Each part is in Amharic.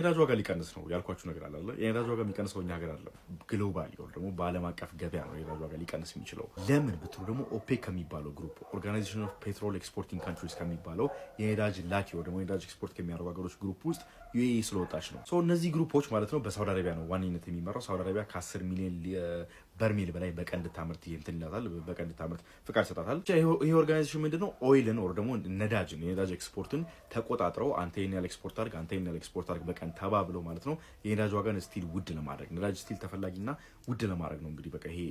የነዳጅ ዋጋ ሊቀንስ ነው ያልኳችሁ ነገር አለ አይደል? የነዳጅ ዋጋ የሚቀንሰው እኛ ሀገር አይደለም፣ ግሎባሊ ወይ ደግሞ በዓለም አቀፍ ገበያ ነው የነዳጅ ዋጋ ሊቀንስ የሚችለው። ለምን ብትሉ ደግሞ ኦፔክ ከሚባለው ግሩፕ ኦርጋናይዜሽን ኦፍ ፔትሮል ኤክስፖርቲንግ ካንትሪስ ከሚባለው የነዳጅ ላኪ ወይ ደግሞ የነዳጅ ኤክስፖርት ከሚያደርጉ ሀገሮች ግሩፕ ውስጥ ዩኤኢ ስለወጣች ነው። እነዚህ ግሩፖች ማለት ነው በሳውዲ አረቢያ ነው ዋነኝነት የሚመራው። ሳውዲ አረቢያ ከ10 ሚሊዮን በርሜል በላይ በቀን እንድታመርት እንትን ይላታል፣ በቀን እንድታመርት ፍቃድ ይሰጣታል። ይሄ ኦርጋናይዜሽን ምንድነው ኦይልን ወር ደግሞ ነዳጅን የነዳጅ ኤክስፖርትን ተቆጣጥረው አንተ ይሄን ያህል ኤክስፖርት አድርግ፣ አንተ ይሄን ያህል ኤክስፖርት አድርግ በቀን ተባብለው ማለት ነው የነዳጅ ዋጋን ስቲል ውድ ለማድረግ ነዳጅ ስቲል ተፈላጊና ውድ ለማድረግ ነው እንግዲህ በቃ ይሄ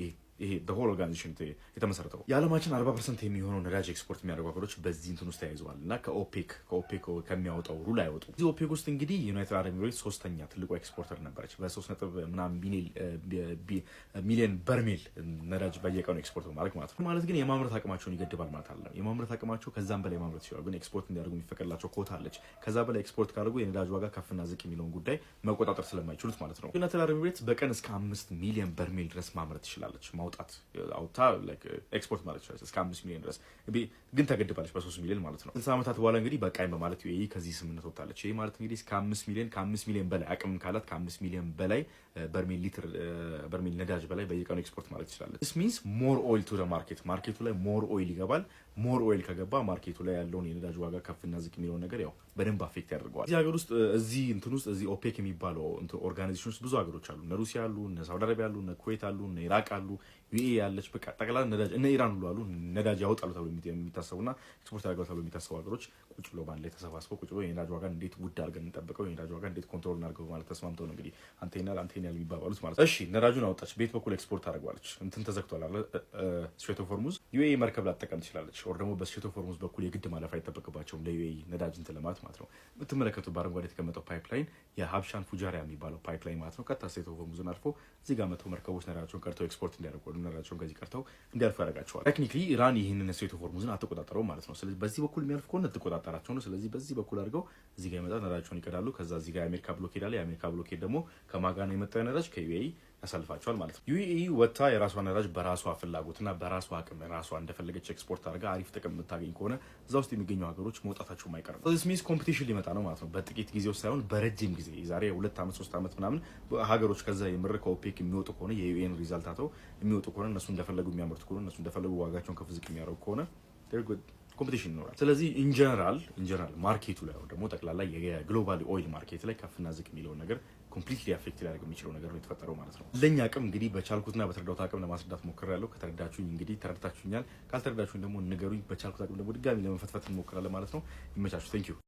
ሆል ኦርጋናይዜሽን የተመሰረተው። የዓለማችን 40% የሚሆነው ነዳጅ ኤክስፖርት የሚያደርጉ ሀገሮች በዚህ እንትን ውስጥ ተያይዘዋል እና ከኦፔክ ከሚያወጣው ሩል አይወጡ። እዚህ ኦፔክ ውስጥ እንግዲህ ዩናይትድ አረብ ኤሚሬትስ ሶስተኛ ትልቁ ኤክስፖርተር ነበረች በ3 ምናምን ሚሊዮን በርሜል ነዳጅ በየቀኑ ኤክስፖርት ማድረግ ማለት ነው። ማለት ግን የማምረት አቅማቸውን ይገድባል ማለት አይደለም። የማምረት አቅማቸው ከዛም በላይ ማምረት ይችላሉ፣ ግን ኤክስፖርት እንዲያደርጉ የሚፈቀድላቸው ኮታ አለች። ከዛ በላይ ኤክስፖርት ካደረጉ የነዳጅ ዋጋ ከፍና ዝቅ የሚለውን ጉዳይ መቆጣጠር ስለማይችሉት ማለት ነው። ዩናይትድ አረብ ኤሚሬትስ በቀን እስከ 5 ሚሊዮን በርሜል ድረስ ማምረት ትችላለች። ማውጣት አውታ ኤክስፖርት ማለት ይችላል እስከ 5 ሚሊዮን ድረስ፣ ግን ተገድባለች በ3 ሚሊዮን ማለት ነው። 60 ዓመታት በኋላ እንግዲህ በቃኝ በማለት ዩኤኢ ከዚህ ስምምነት ወጣለች። ይሄ ማለት እንግዲህ እስከ 5 ሚሊዮን በላይ አቅም ካላት ከ5 ሚሊዮን በላይ በርሜል ነዳጅ በላይ በየቀኑ ኤክስፖርት ማለት ትችላለች። this means more oil to the market ማርኬቱ ላይ ሞር ኦይል ይገባል። ሞር ኦይል ከገባ ማርኬቱ ላይ ያለውን የነዳጅ ዋጋ ከፍና ዝቅ የሚለውን ነገር ያው በደንብ አፌክት ያደርገዋል። እዚህ ሀገር ውስጥ እዚህ ኦፔክ የሚባለው ኦርጋናይዜሽን ውስጥ ብዙ ሀገሮች አሉ። እነ ሩሲያ አሉ፣ እነ ሳውዲ አረቢያ አሉ፣ እነ ኩዌት አሉ፣ እነ ኢራቅ አሉ፣ ዩኤኢ ያለች በቃ ጠቅላላ ነዳጅ እነ ኢራን ሁሉ አሉ። ነዳጅ ያወጣሉ ተብሎ የሚታሰቡና ኤክስፖርት ያደርጋሉ ተብሎ የሚታሰቡ ሀገሮች ቁጭ ብሎ ባንድ ላይ ተሰባስበው ቁጭ ብሎ የነዳጅ ዋጋን እንዴት ውድ አድርገን እንጠብቀው፣ የነዳጅ ዋጋን እንዴት ኮንትሮል እናድርገው ማለት ተስማምተው ነው እንግዲህ አንተ ይናል የሚባባሉት ማለት ነው። እሺ ነዳጁን አወጣች፣ ቤት በኩል ኤክስፖርት ታደርገዋለች። እንትን ተዘግቷል አለ ስትሬት ኦፍ ሆርሙዝ። ዩኤኢ መርከብ ላትጠቀም ትችላለች፣ ወር ደግሞ በስትሬት ኦፍ ሆርሙዝ በኩል የግድ ማለፍ አይጠበቅባቸውም ለዩኤኢ ነዳጅ እንትን ለማለት ማለት ነው። የምትመለከቱት በአረንጓዴ የተቀመጠው ፓይፕላይን የሀብሻን ፉጃሪያ የሚባለው ፓይፕላይን ማለት ነው። ቀጥታ ስትሬት ኦፍ ሆርሙዝን አልፎ እዚህ ጋር መጥተው መርከቦች ነዳጃቸውን ቀርተው ኤክስፖርት እንዲያደርጉ ነዳጃቸውን ከዚህ ቀርተው እንዲያልፉ ያደርጋቸዋል። ቴክኒክሊ ኢራን ይህንን ስትሬት ኦፍ ሆርሙዝን አትቆጣጠረውም ማለት ነው። ስለዚህ በዚህ በኩል የሚያልፍ ከሆነ ትቆጣጠራቸው ነው። ስለዚህ በዚህ በኩል አድርገው እዚህ ጋር ይመጣል፣ ነዳጃቸውን ይቀዳሉ። ከዛ እዚህ ጋር የአሜሪካ ብሎኬድ አለ። የአሜሪካ ብሎኬድ ደግሞ ከማጋ ነው የመጣው ነዳጅ ከዩኤኢ ያሳልፋቸዋል ማለት ነው። ዩኤኢ ወጥታ የራሷ ነዳጅ በራሷ ፍላጎትና በራሷ አቅም ራሷ እንደፈለገች ኤክስፖርት አድርጋ አሪፍ ጥቅም የምታገኝ ከሆነ እዛ ውስጥ የሚገኙ ሀገሮች መውጣታቸው አይቀርም። ስለዚህ ሚስ ኮምፒቲሽን ሊመጣ ነው ማለት ነው። በጥቂት ጊዜ ውስጥ ሳይሆን በረጅም ጊዜ ዛሬ 2 ዓመት 3 ዓመት ምናምን ሀገሮች ከዛ የምር ከኦፔክ የሚወጡ ከሆነ የዩኤን ሪዛልት አተው የሚወጡ ከሆነ እነሱ እንደፈለጉ የሚያመርቱ ከሆነ እነሱ እንደፈለጉ ዋጋቸውን ከፍ ዝቅ የሚያደርጉ ከሆነ ኮምፒቲሽን ይኖራል። ስለዚህ ኢንጀነራል ማርኬቱ ላይ ደግሞ ጠቅላላ የግሎባል ኦይል ማርኬት ላይ ከፍና ዝቅ የሚለውን ነገር ኮምፕሊትሊ አፌክት ሊያደርግ የሚችለው ነገር ነው የተፈጠረው ማለት ነው። ለኛ አቅም እንግዲህ በቻልኩትና በተረዳሁት አቅም ለማስረዳት ሞክሬያለሁ። ከተረዳችሁኝ እንግዲህ ተረድታችሁኛል፣ ካልተረዳችሁኝ ደግሞ ንገሩኝ። በቻልኩት አቅም ደግሞ ድጋሚ ለመፈትፈት እንሞክራለን ማለት ነው። ይመቻችሁ። ቴንክ ዩ